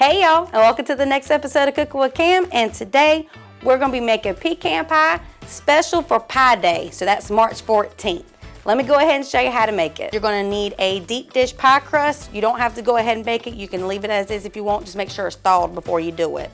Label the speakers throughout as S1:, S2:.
S1: Hey y'all, and welcome to the next episode of Cooking with Cam. And today we're gonna be making pecan pie special for Pie Day. So that's March 14th. Let me go ahead and show you how to make it. You're gonna need a deep dish pie crust. You don't have to go ahead and bake it. You can leave it as is if you want. Just make sure it's thawed before you do it.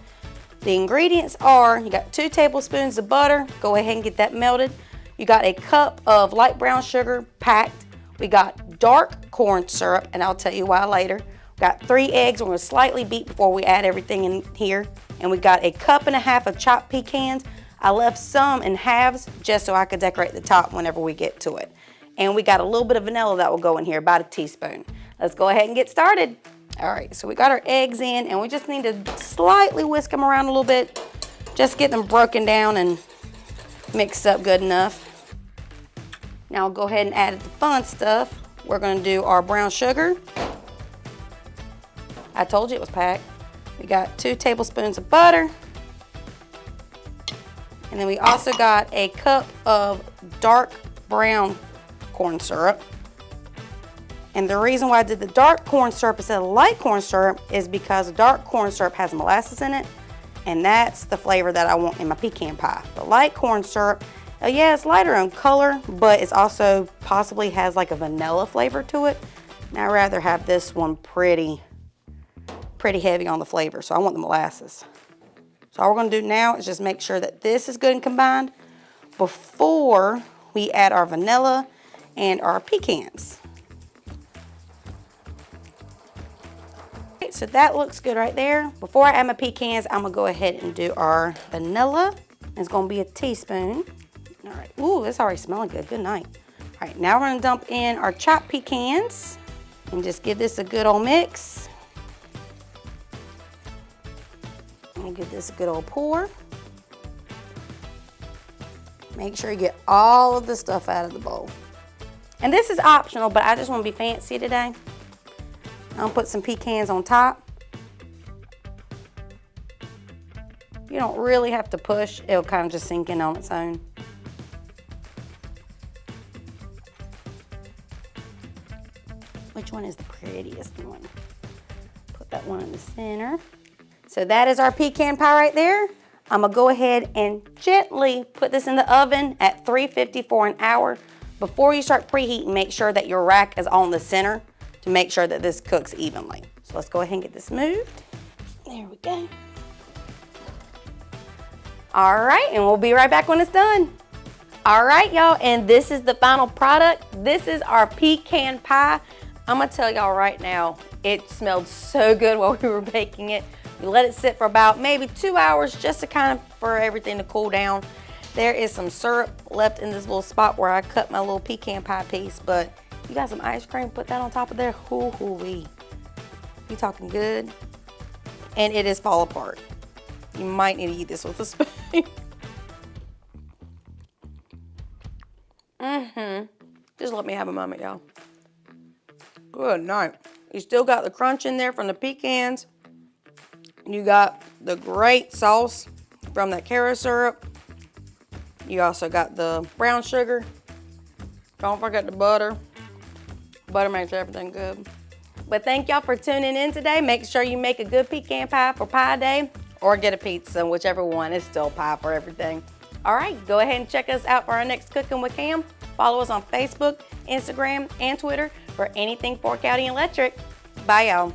S1: The ingredients are, you got 2 tablespoons of butter. Go ahead and get that melted. You got a cup of light brown sugar packed. We got dark corn syrup, and I'll tell you why later. We got 3 eggs. We're gonna slightly beat before we add everything in here. And we got a cup and a half of chopped pecans. I left some in halves just so I could decorate the top whenever we get to it. And we got a little bit of vanilla that will go in here, about a teaspoon. Let's go ahead and get started. All right, so we got our eggs in, and we just need to slightly whisk them around a little bit, just get them broken down and mixed up good enough. Now I'll go ahead and add the fun stuff. We're gonna do our brown sugar. I told you it was packed. We got 2 tablespoons of butter. And then we also got a cup of dark brown corn syrup. And the reason why I did the dark corn syrup instead of light corn syrup is because dark corn syrup has molasses in it, and that's the flavor that I want in my pecan pie. The light corn syrup, yeah, it's lighter in color, but it's also possibly has like a vanilla flavor to it. And I'd rather have this one pretty heavy on the flavor, so I want the molasses. So all we're gonna do now is just make sure that this is good and combined before we add our vanilla and our pecans. Okay, so that looks good right there. Before I add my pecans, I'm gonna go ahead and do our vanilla. It's gonna be a teaspoon. All right, ooh, it's already smelling good, good night. All right, now we're gonna dump in our chopped pecans and just give this a good old mix. We'll give this a good old pour. Make sure you get all of the stuff out of the bowl. And this is optional, but I just want to be fancy today. I'll put some pecans on top. You don't really have to push. It'll kind of just sink in on its own. Which one is the prettiest one? Put that one in the center. So that is our pecan pie right there. I'm gonna go ahead and gently put this in the oven at 350 for an hour. Before you start preheating, make sure that your rack is on the center to make sure that this cooks evenly. So let's go ahead and get this moved. There we go. All right, and we'll be right back when it's done. All right, y'all, and this is the final product. This is our pecan pie. I'm gonna tell y'all right now, it smelled so good while we were baking it. We let it sit for about maybe 2 hours just to kind of for everything to cool down. There is some syrup left in this little spot where I cut my little pecan pie piece, but you got some ice cream, put that on top of there. Hoo-hoo-wee. You talking good? And it is fall apart. You might need to eat this with a spoon. Just let me have a moment, y'all. Good night. You still got the crunch in there from the pecans. You got the great sauce from that carrot syrup. You also got the brown sugar. Don't forget the butter. Butter makes everything good. But thank y'all for tuning in today. Make sure you make a good pecan pie for Pie Day or get a pizza, whichever one. It's still pie for everything. All right, go ahead and check us out for our next Cooking with Cam. Follow us on Facebook, Instagram, and Twitter for anything Fork County Electric. Bye, y'all.